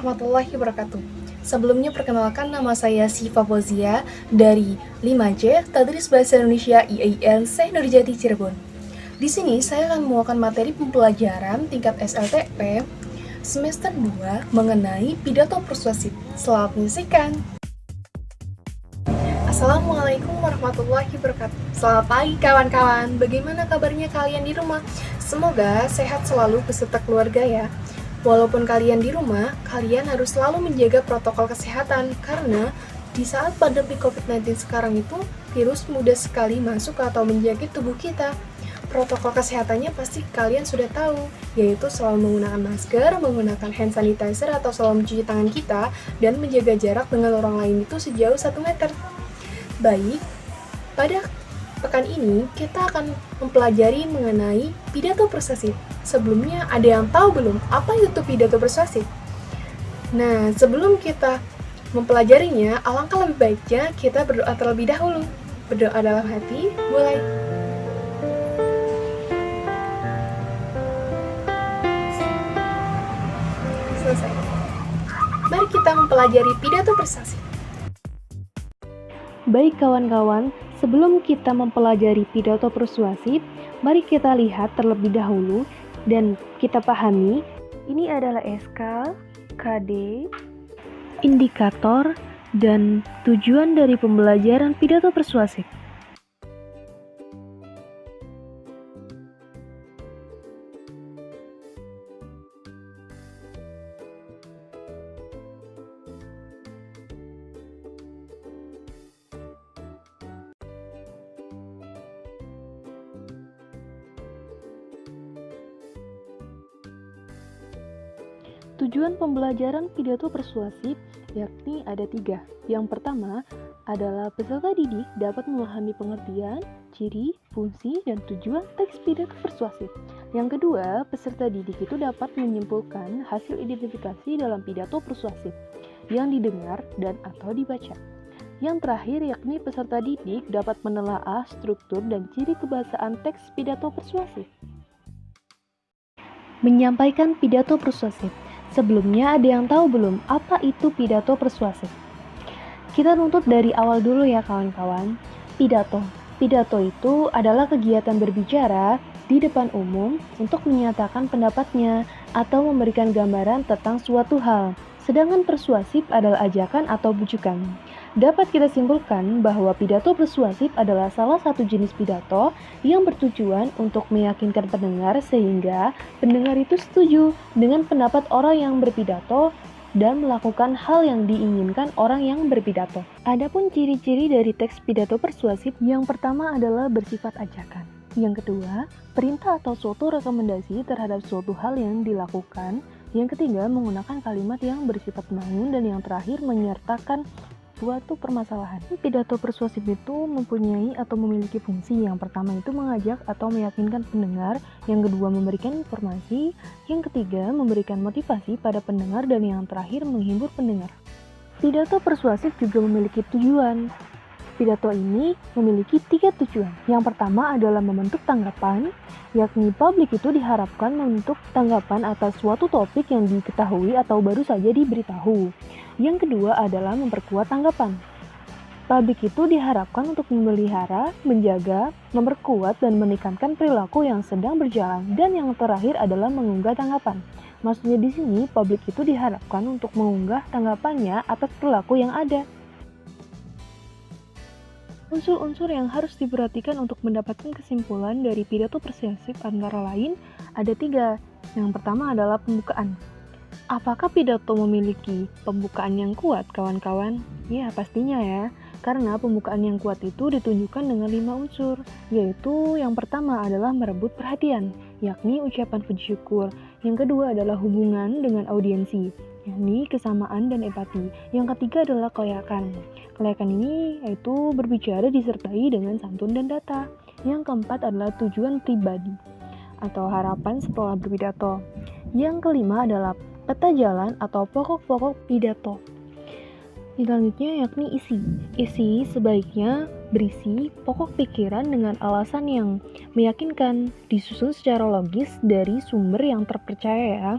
warahmatullahi wabarakatuh. Sebelumnya perkenalkan nama saya Siva Fauzia dari 5C Tadris Bahasa Indonesia IAIN Syekh Nurjati Cirebon. Di sini saya akan membawakan materi pembelajaran tingkat SLTP semester 2 mengenai pidato persuasif. Selamat menyaksikan. Assalamualaikum warahmatullahi wabarakatuh. Selamat pagi kawan-kawan. Bagaimana kabarnya kalian di rumah? Semoga sehat selalu beserta keluarga ya. Walaupun kalian di rumah, kalian harus selalu menjaga protokol kesehatan karena di saat pandemi COVID-19 sekarang itu, virus mudah sekali masuk atau menjangkit tubuh kita. Protokol kesehatannya pasti kalian sudah tahu, yaitu selalu menggunakan masker, menggunakan hand sanitizer atau selalu mencuci tangan kita, dan menjaga jarak dengan orang lain itu sejauh 1 meter. Baik, pada pekan ini kita akan mempelajari mengenai pidato persuasif. Sebelumnya ada yang tahu belum apa itu pidato persuasif? Nah, sebelum kita mempelajarinya, alangkah lebih baiknya kita berdoa terlebih dahulu. Berdoa dalam hati, mulai. Selesai. Mari kita mempelajari pidato persuasif. Baik kawan-kawan, sebelum kita mempelajari pidato persuasif, mari kita lihat terlebih dahulu dan kita pahami ini adalah SK, KD, indikator, dan tujuan dari pembelajaran pidato persuasif. Tujuan pembelajaran pidato persuasif yakni ada 3. Yang pertama adalah peserta didik dapat memahami pengertian, ciri, fungsi, dan tujuan teks pidato persuasif. Yang kedua, peserta didik itu dapat menyimpulkan hasil identifikasi dalam pidato persuasif yang didengar dan atau dibaca. Yang terakhir yakni peserta didik dapat menelaah struktur dan ciri kebahasaan teks pidato persuasif. Menyampaikan pidato persuasif. Sebelumnya ada yang tahu belum apa itu pidato persuasif? Kita nuntut dari awal dulu ya kawan-kawan. Pidato itu adalah kegiatan berbicara di depan umum untuk menyatakan pendapatnya atau memberikan gambaran tentang suatu hal. Sedangkan persuasif adalah ajakan atau bujukan. Dapat kita simpulkan bahwa pidato persuasif adalah salah satu jenis pidato yang bertujuan untuk meyakinkan pendengar sehingga pendengar itu setuju dengan pendapat orang yang berpidato dan melakukan hal yang diinginkan orang yang berpidato. Adapun ciri-ciri dari teks pidato persuasif, yang pertama adalah bersifat ajakan. Yang kedua, perintah atau suatu rekomendasi terhadap suatu hal yang dilakukan. Yang ketiga, menggunakan kalimat yang bersifat membangun, dan yang terakhir menyertakan suatu permasalahan. Pidato persuasif itu mempunyai atau memiliki fungsi. Yang pertama itu mengajak atau meyakinkan pendengar, yang kedua memberikan informasi, yang ketiga memberikan motivasi pada pendengar, dan yang terakhir menghibur pendengar. Pidato persuasif juga memiliki tujuan. Pidato ini memiliki 3 tujuan. Yang pertama adalah membentuk tanggapan, yakni publik itu diharapkan membentuk tanggapan atas suatu topik yang diketahui atau baru saja diberitahu. Yang kedua adalah memperkuat tanggapan. Publik itu diharapkan untuk memelihara, menjaga, memperkuat, dan meningkatkan perilaku yang sedang berjalan. Dan yang terakhir adalah mengunggah tanggapan. Maksudnya di sini, publik itu diharapkan untuk mengunggah tanggapannya atas perilaku yang ada. Unsur-unsur yang harus diperhatikan untuk mendapatkan kesimpulan dari pidato persuasif antara lain ada 3. Yang pertama adalah pembukaan. Apakah pidato memiliki pembukaan yang kuat, kawan-kawan? Ya, pastinya ya. Karena pembukaan yang kuat itu ditunjukkan dengan 5 unsur, yaitu yang pertama adalah merebut perhatian, yakni ucapan puji syukur. Yang kedua adalah hubungan dengan audiensi, yakni kesamaan dan empati. Yang ketiga adalah kelayakan. Kelayakan ini yaitu berbicara disertai dengan santun dan data. Yang keempat adalah tujuan pribadi atau harapan setelah berpidato. Yang kelima adalah peta jalan atau pokok-pokok pidato. Selanjutnya yakni isi. Isi sebaiknya berisi pokok pikiran dengan alasan yang meyakinkan, disusun secara logis dari sumber yang terpercaya ya.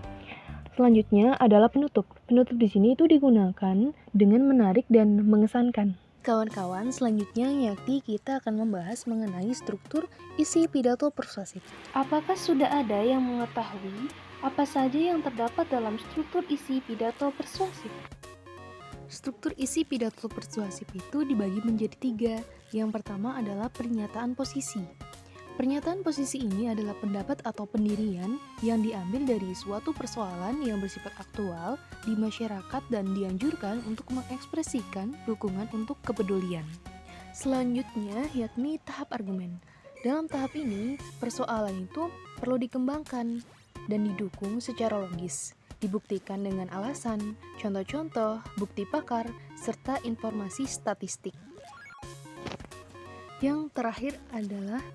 Selanjutnya adalah penutup. Penutup di sini itu digunakan dengan menarik dan mengesankan. Kawan-kawan, selanjutnya yakni kita akan membahas mengenai struktur isi pidato persuasif. Apakah sudah ada yang mengetahui apa saja yang terdapat dalam struktur isi pidato persuasif? Struktur isi pidato persuasif itu dibagi menjadi 3. Yang pertama adalah pernyataan posisi. Pernyataan posisi ini adalah pendapat atau pendirian yang diambil dari suatu persoalan yang bersifat aktual di masyarakat dan dianjurkan untuk mengekspresikan dukungan untuk kepedulian. Selanjutnya yakni tahap argumen. Dalam tahap ini, persoalan itu perlu dikembangkan dan didukung secara logis, dibuktikan dengan alasan, contoh-contoh, bukti pakar, serta informasi statistik. Yang terakhir adalah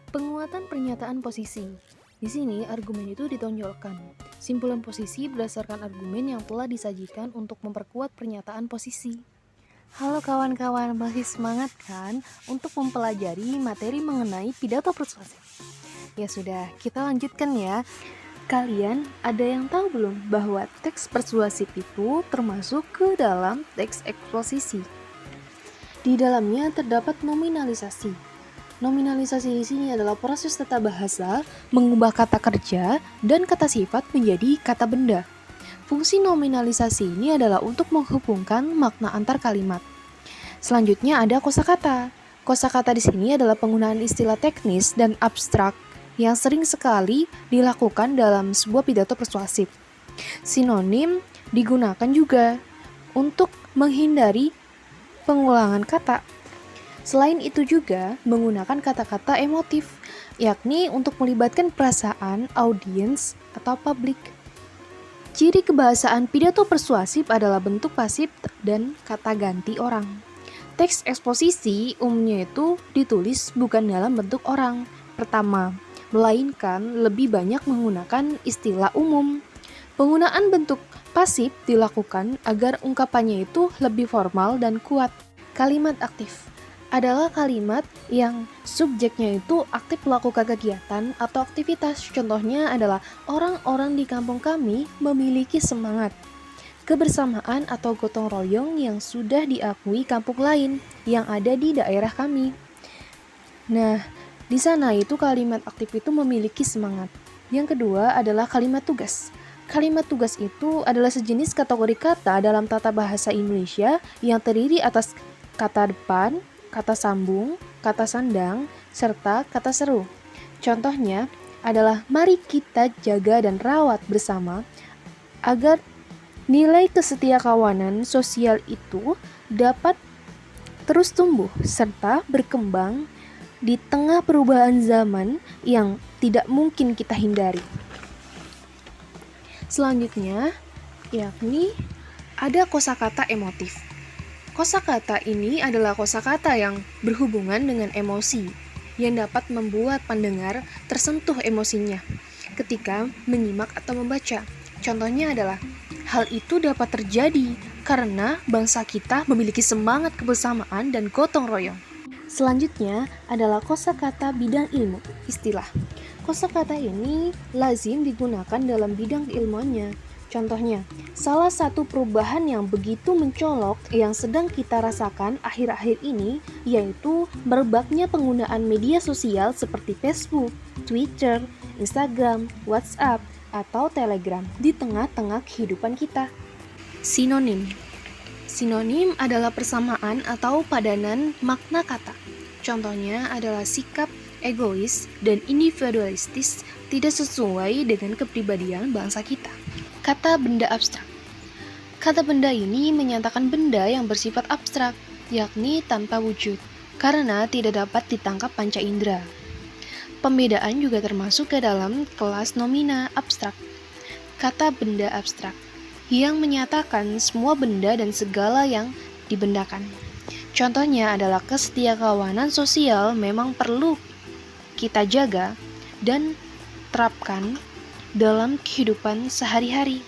penguatan pernyataan posisi. Di sini argumen itu ditonjolkan. Simpulan posisi berdasarkan argumen yang telah disajikan untuk memperkuat pernyataan posisi. Halo kawan-kawan, masih semangat kan untuk mempelajari materi mengenai pidato persuasif? Ya sudah, kita lanjutkan ya. Kalian ada yang tahu belum bahwa teks persuasif itu termasuk ke dalam teks eksposisi? Di dalamnya terdapat nominalisasi. Nominalisasi di sini adalah proses tata bahasa mengubah kata kerja dan kata sifat menjadi kata benda. Fungsi nominalisasi ini adalah untuk menghubungkan makna antar kalimat. Selanjutnya ada kosakata. Kosakata di sini adalah penggunaan istilah teknis dan abstrak yang sering sekali dilakukan dalam sebuah pidato persuasif. Sinonim digunakan juga untuk menghindari pengulangan kata. Selain itu juga menggunakan kata-kata emotif, yakni untuk melibatkan perasaan audiens atau publik. Ciri kebahasaan pidato persuasif adalah bentuk pasif dan kata ganti orang. Teks eksposisi umumnya itu ditulis bukan dalam bentuk orang pertama, melainkan lebih banyak menggunakan istilah umum. Penggunaan bentuk pasif dilakukan agar ungkapannya itu lebih formal dan kuat. Kalimat aktif adalah kalimat yang subjeknya itu aktif melakukan kegiatan atau aktivitas. Contohnya adalah orang-orang di kampung kami memiliki semangat kebersamaan atau gotong royong yang sudah diakui kampung lain yang ada di daerah kami. Nah, di sana itu kalimat aktif itu memiliki semangat. Yang kedua adalah kalimat tugas. Kalimat tugas itu adalah sejenis kategori kata dalam tata bahasa Indonesia yang terdiri atas kata depan, kata sambung, kata sandang, serta kata seru. Contohnya adalah mari kita jaga dan rawat bersama agar nilai kesetiakawanan sosial itu dapat terus tumbuh serta berkembang di tengah perubahan zaman yang tidak mungkin kita hindari. Selanjutnya, yakni ada kosakata emotif. Kosakata ini adalah kosakata yang berhubungan dengan emosi yang dapat membuat pendengar tersentuh emosinya ketika menyimak atau membaca. Contohnya adalah hal itu dapat terjadi karena bangsa kita memiliki semangat kebersamaan dan gotong royong. Selanjutnya adalah kosakata bidang ilmu, istilah. Kosakata ini lazim digunakan dalam bidang keilmuannya. Contohnya, salah satu perubahan yang begitu mencolok yang sedang kita rasakan akhir-akhir ini yaitu merebaknya penggunaan media sosial seperti Facebook, Twitter, Instagram, WhatsApp, atau Telegram di tengah-tengah kehidupan kita. Sinonim. Sinonim adalah persamaan atau padanan makna kata. Contohnya adalah sikap egois dan individualistis tidak sesuai dengan kepribadian bangsa kita. Kata benda abstrak. Kata benda ini menyatakan benda yang bersifat abstrak, yakni tanpa wujud, karena tidak dapat ditangkap panca indera. Pembedaan juga termasuk ke dalam kelas nomina abstrak. Kata benda abstrak, yang menyatakan semua benda dan segala yang dibendakan. Contohnya adalah kesetiakawanan sosial memang perlu kita jaga dan terapkan dalam kehidupan sehari-hari.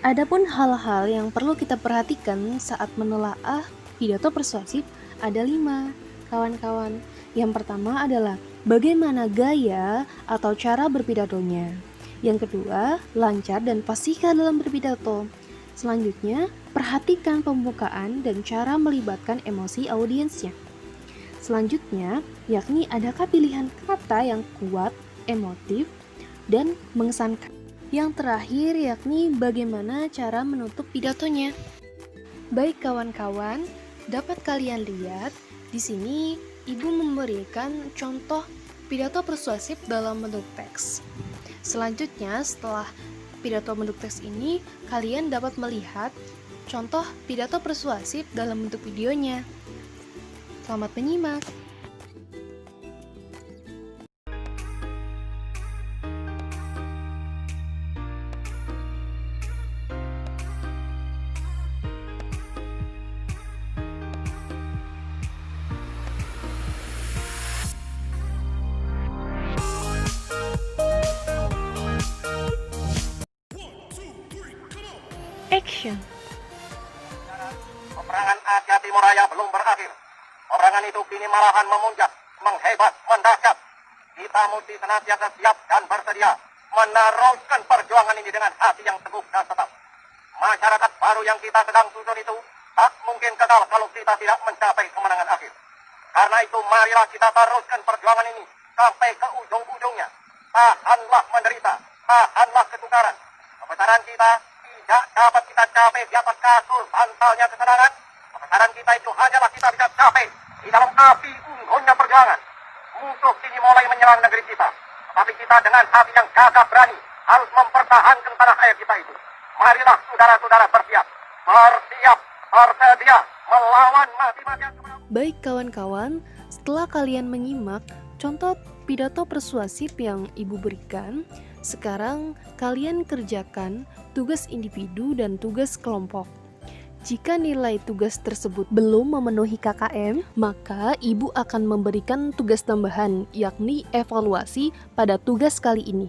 Adapun hal-hal yang perlu kita perhatikan saat menelaah pidato persuasif ada 5, kawan-kawan. Yang pertama adalah bagaimana gaya atau cara berpidatonya. Yang kedua, lancar dan fasihah dalam berpidato. Selanjutnya, perhatikan pembukaan dan cara melibatkan emosi audiensnya. Selanjutnya, yakni adakah pilihan kata yang kuat, emotif, dan mengesankan. Yang terakhir yakni bagaimana cara menutup pidatonya. Baik kawan-kawan, dapat kalian lihat di sini Ibu memberikan contoh pidato persuasif dalam bentuk teks. Selanjutnya, setelah pidato bentuk teks ini, kalian dapat melihat contoh pidato persuasif dalam bentuk videonya. Selamat menyimak. Action. Peperangan Asia Timur Raya belum berakhir. Peperangan itu kini malahan memuncak, menghebat, mendahsyat. Kita mesti senantiasa siap dan bersedia meneruskan perjuangan ini dengan hati yang teguh dan tetap. Masyarakat baru yang kita sedang susun itu tak mungkin kekal kalau kita tidak mencapai kemenangan akhir. Karena itu marilah kita teruskan perjuangan ini sampai ke ujung-ujungnya. Tahanlah menderita, tahanlah kesukaran. Kebesaran kita tidak dapat kita capai di atas kasur bantalnya kesenangan. Kebesaran kita itu hanyalah kita bisa capai di dalam api unggunnya perjuangan. Musuh kini mulai menyerang negeri kita. Tapi kita dengan hati yang gagah berani harus mempertahankan tanah air kita itu. Marilah saudara-saudara bersiap, bersedia melawan mati-matian. Baik kawan-kawan, setelah kalian menyimak contoh pidato persuasif yang Ibu berikan, sekarang kalian kerjakan tugas individu dan tugas kelompok. Jika nilai tugas tersebut belum memenuhi KKM, maka Ibu akan memberikan tugas tambahan, yakni evaluasi pada tugas kali ini.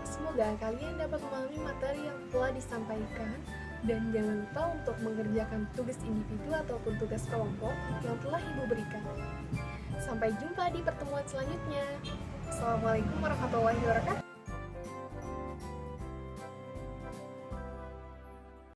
Semoga kalian dapat memahami materi yang telah disampaikan dan jangan lupa untuk mengerjakan tugas individu ataupun tugas kelompok yang telah Ibu berikan. Sampai jumpa di pertemuan selanjutnya. Assalamualaikum warahmatullahi wabarakatuh.